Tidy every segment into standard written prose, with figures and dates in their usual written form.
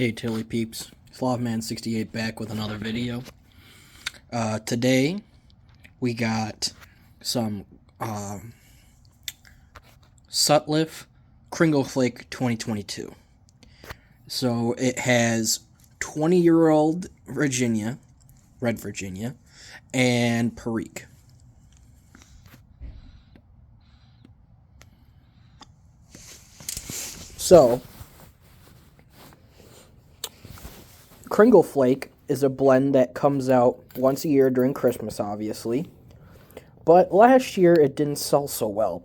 Hey Tilly peeps, Slavman68 back with another video. Today we got some Sutliff Cringle Flake 2022. So it has 20-year-old Virginia, Red Virginia, and Perique. So Cringle Flake is a blend that comes out once a year during Christmas, obviously. But last year it didn't sell so well.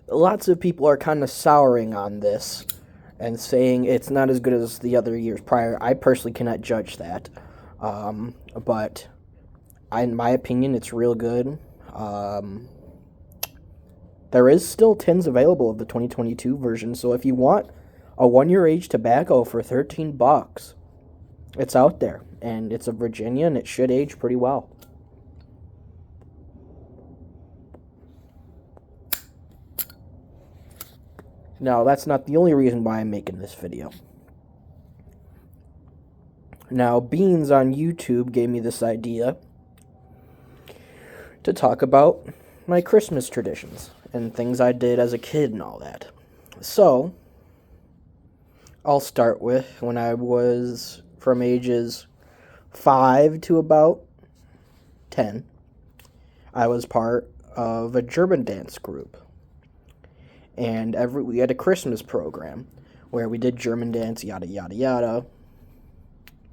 Lots of people are kind of souring on this and saying it's not as good as the other years prior. I personally cannot judge that. But in my opinion, it's real good. There is still tins available of the 2022 version, so if you want a 1-year age tobacco for $13, it's out there, and it's a Virginia, and it should age pretty well. Now, that's not the only reason why I'm making this video. Now, Beans on YouTube gave me this idea to talk about my Christmas traditions and things I did as a kid and all that. So, I'll start with when I was from ages 5 to about 10. I was part of a German dance group. And we had a Christmas program where we did German dance, yada, yada, yada.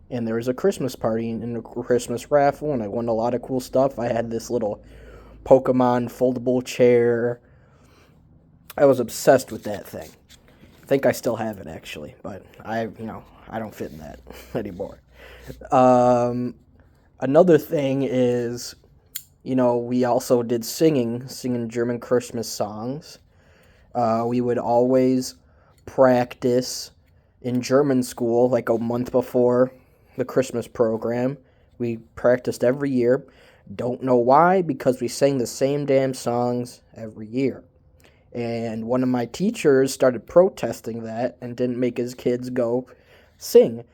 And there was a Christmas party and a Christmas raffle, and I won a lot of cool stuff. I had this little Pokemon foldable chair. I was obsessed with that thing. I think I still have it, actually, but I don't fit in that anymore. Another thing is, we also did singing German Christmas songs. We would always practice in German school, like a month before the Christmas program. We practiced every year. Don't know why, because we sang the same damn songs every year. And one of my teachers started protesting that and didn't make his kids go sing.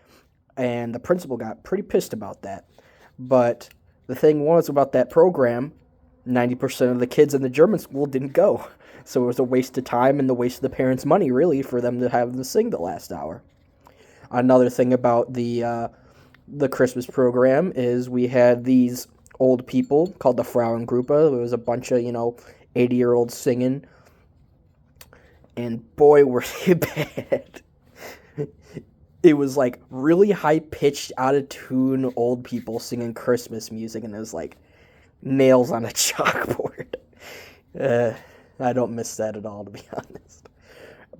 And the principal got pretty pissed about that. But the thing was about that program, 90% of the kids in the German school didn't go. So it was a waste of time and the waste of the parents' money, really, for them to have them sing the last hour. Another thing about the Christmas program is we had these old people called the Frauengruppe. It was a bunch of, 80-year-olds singing. And boy, were they bad. It was like really high-pitched, out-of-tune old people singing Christmas music, and it was like nails on a chalkboard. I don't miss that at all, to be honest.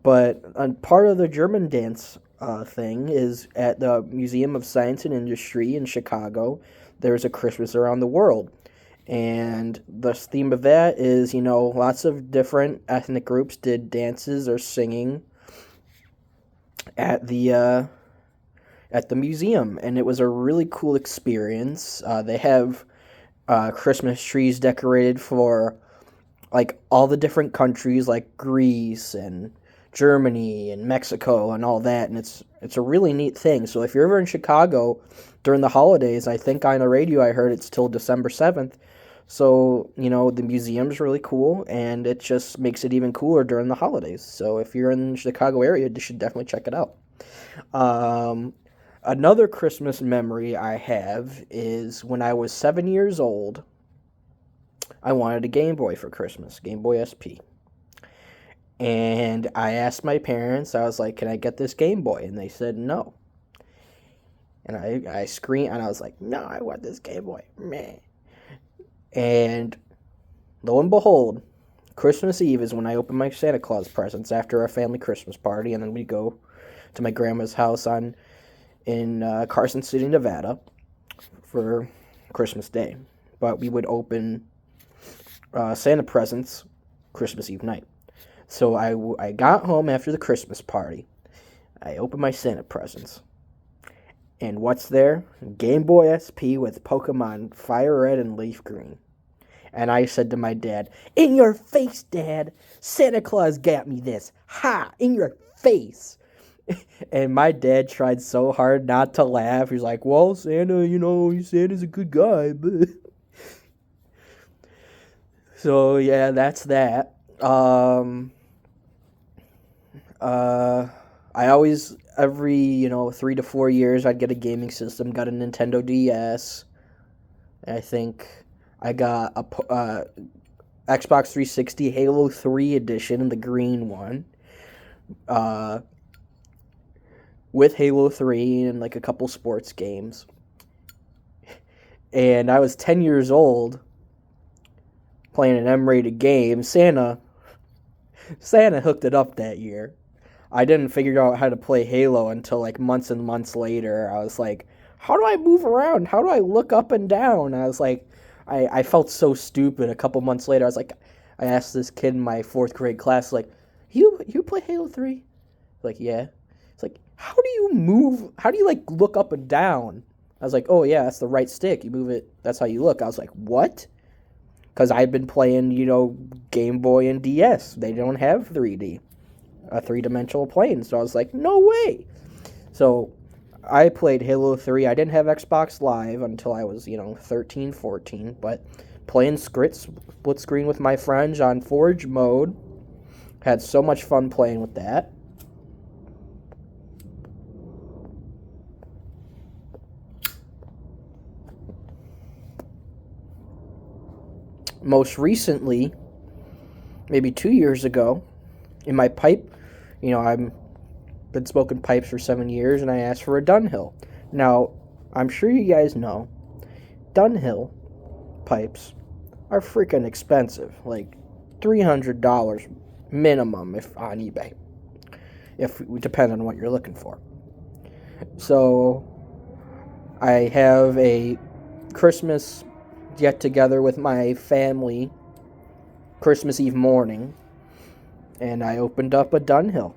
But part of the German dance thing is at the Museum of Science and Industry in Chicago, there's a Christmas Around the World. And the theme of that is, lots of different ethnic groups did dances or singing at the museum. And it was a really cool experience. They have Christmas trees decorated for like all the different countries, like Greece and Germany and Mexico and all that, and it's a really neat thing. So if you're ever in Chicago during the holidays, I think on the radio I heard it's till December 7th. So, the museum's really cool, and it just makes it even cooler during the holidays. So if you're in the Chicago area, you should definitely check it out. Another Christmas memory I have is when I was 7 years old, I wanted a Game Boy for Christmas, Game Boy SP. And I asked my parents, I was like, can I get this Game Boy? And they said no. And I screamed, and I was like, no, I want this Game Boy. Meh. And lo and behold, Christmas Eve is when I open my Santa Claus presents after our family Christmas party, and then we go to my grandma's house in Carson City, Nevada for Christmas Day. But we would open Santa presents Christmas Eve night. So I got home after the Christmas party. I opened my Santa presents. And what's there? Game Boy SP with Pokemon Fire Red and Leaf Green. And I said to my dad, "In your face, Dad! Santa Claus got me this! Ha! In your face!" And my dad tried so hard not to laugh. He's like, well, Santa, Santa's a good guy. But... So, yeah, that's that. Uh, I always, every, 3 to 4 years, I'd get a gaming system. Got a Nintendo DS. I think I got a Xbox 360 Halo 3 edition, the green one. Uh, with Halo 3 and like a couple sports games. And I was 10 years old playing an M-rated game. Santa hooked it up that year. I didn't figure out how to play Halo until like months and months later. I was like, how do I move around? How do I look up and down? I was like, I felt so stupid. A couple months later, I asked this kid in my fourth grade class, like, you play Halo 3? Like, yeah. It's like, how do you move? How do you like look up and down? I was like, oh yeah, that's the right stick. You move it. That's how you look. I was like, what? Because I've been playing, Game Boy and DS. They don't have 3D, a three-dimensional plane. So I was like, no way. So I played Halo 3. I didn't have Xbox Live until I was, 13, 14. But playing split screen with my friends on Forge mode. Had so much fun playing with that. Most recently, maybe 2 years ago, in my pipe, I've been smoking pipes for 7 years, and I asked for a Dunhill. Now, I'm sure you guys know, Dunhill pipes are freaking expensive, like $300 minimum if on eBay, if depending on what you're looking for. So, I have a Christmas get together with my family Christmas Eve morning, and I opened up a Dunhill.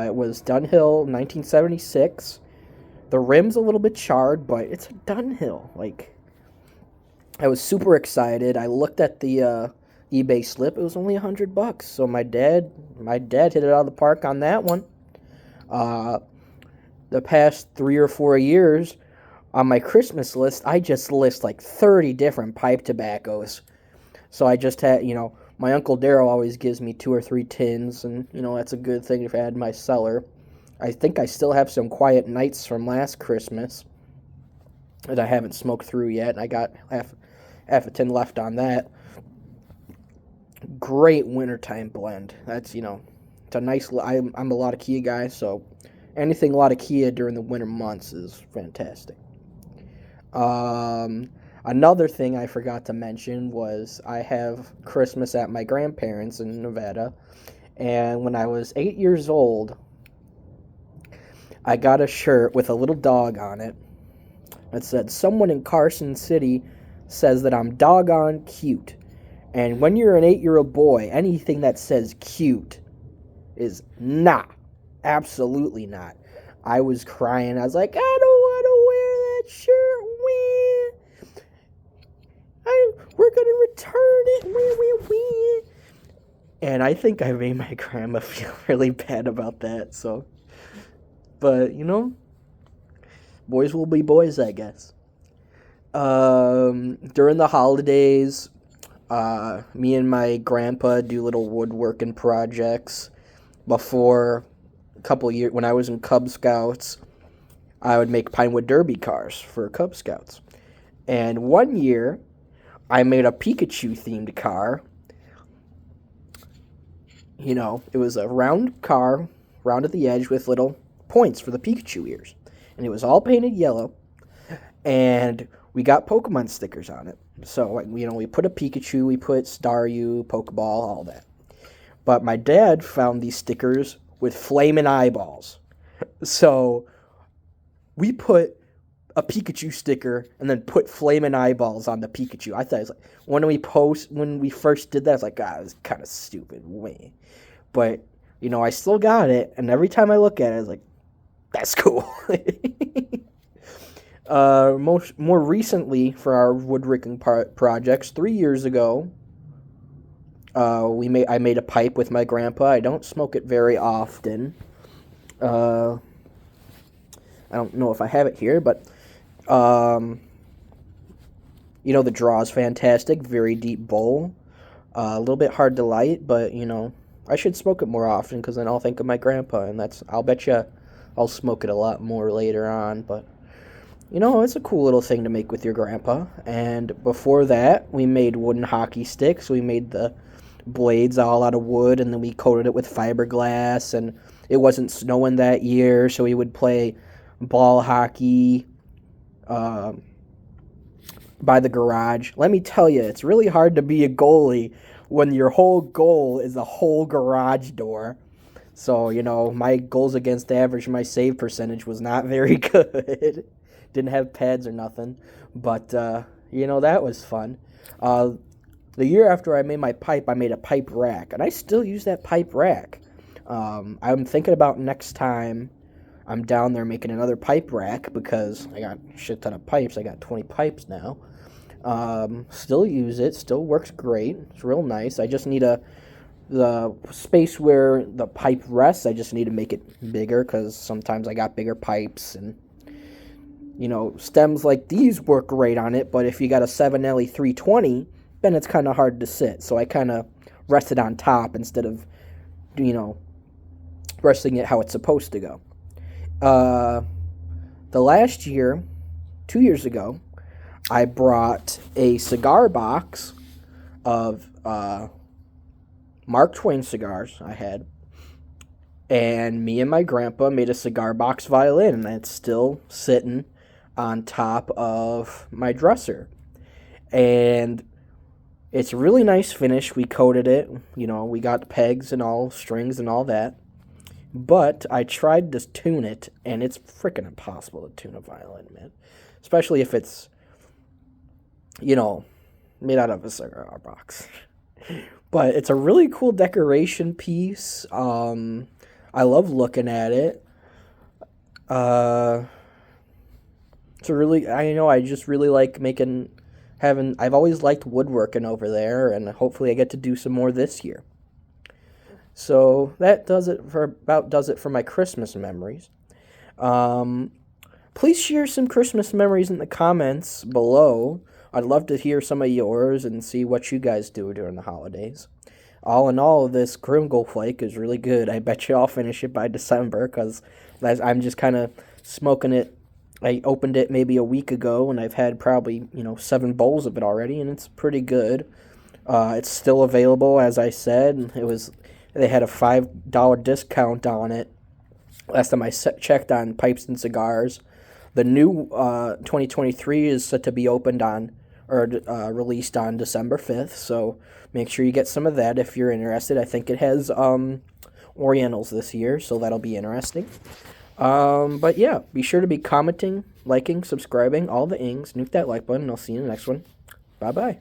It was Dunhill 1976. The rim's a little bit charred, but it's a Dunhill. Like, I was super excited. I looked at the eBay slip. It was only $100. So my dad hit it out of the park on that one. The past 3 or 4 years, on my Christmas list, I just list like 30 different pipe tobaccos. So I just had, my Uncle Daryl always gives me 2 or 3 tins, and, that's a good thing if I had in my cellar. I think I still have some Quiet Nights from last Christmas that I haven't smoked through yet. I got half a tin left on that. Great wintertime blend. That's, it's a nice, I'm a Latakia guy, so anything Latakia during the winter months is fantastic. Another thing I forgot to mention was I have Christmas at my grandparents in Nevada, and when I was 8 years old, I got a shirt with a little dog on it that said, someone in Carson City says that I'm doggone cute. And when you're an 8-year-old boy, anything that says cute is not. Absolutely not. I was crying. I was like, I don't want to wear that shirt. We're going to return it. And I think I made my grandma feel really bad about that. So, but, boys will be boys, I guess. During the holidays, me and my grandpa do little woodworking projects. Before a couple of years, when I was in Cub Scouts, I would make Pinewood Derby cars for Cub Scouts. And one year, I made a Pikachu-themed car. It was a round car, round at the edge with little points for the Pikachu ears. And it was all painted yellow. And we got Pokemon stickers on it. So, we put a Pikachu, we put Staryu, Pokeball, all that. But my dad found these stickers with flaming eyeballs. So, we put a Pikachu sticker and then put flaming eyeballs on the Pikachu. I thought it was like, when we first did that, I was like, it was kind of stupid. But, I still got it, and every time I look at it, I was like, that's cool. More recently, for our woodworking projects, 3 years ago, I made a pipe with my grandpa. I don't smoke it very often, Uh, I don't know if I have it here, but um, the draw is fantastic. Very deep bowl. A little bit hard to light, but I should smoke it more often because then I'll think of my grandpa, and I'll bet you I'll smoke it a lot more later on. But it's a cool little thing to make with your grandpa. And before that, we made wooden hockey sticks. We made the blades all out of wood, and then we coated it with fiberglass. And it wasn't snowing that year, so we would play ball hockey by the garage. Let me tell you, it's really hard to be a goalie when your whole goal is a whole garage door. So, my goals against average, my save percentage was not very good. Didn't have pads or nothing. But, that was fun. The year after I made my pipe, I made a pipe rack. And I still use that pipe rack. I'm thinking about next time I'm down there making another pipe rack because I got a shit ton of pipes. I got 20 pipes now. Still use it. Still works great. It's real nice. I just need the space where the pipe rests. I just need to make it bigger because sometimes I got bigger pipes and stems like these work great on it. But if you got a 7LE 320, then it's kind of hard to sit. So I kind of rest it on top instead of resting it how it's supposed to go. The last year, 2 years ago, I brought a cigar box of Mark Twain cigars I had, and me and my grandpa made a cigar box violin, and it's still sitting on top of my dresser. And it's a really nice finish. We coated it, we got pegs and all, strings and all that. But I tried to tune it, and it's freaking impossible to tune a violin, man. Especially if it's, made out of a cigar box. But it's a really cool decoration piece. I love looking at it. It's a really, I just really like I've always liked woodworking over there, and hopefully I get to do some more this year. So that does it for my Christmas memories. Please share some Christmas memories in the comments below. I'd love to hear some of yours and see what you guys do during the holidays. All in all, this Cringle Flake is really good. I bet you I'll finish it by December because I'm just kind of smoking it. I opened it maybe a week ago, and I've had probably 7 bowls of it already, and it's pretty good. It's still available, as I said. They had a $5 discount on it last time I checked on Pipes and Cigars. The new 2023 is set to be opened on or released on December 5th, so make sure you get some of that if you're interested. I think it has Orientals this year, so that'll be interesting. But yeah, be sure to be commenting, liking, subscribing, all the ings. Nuke that like button, and I'll see you in the next one. Bye-bye.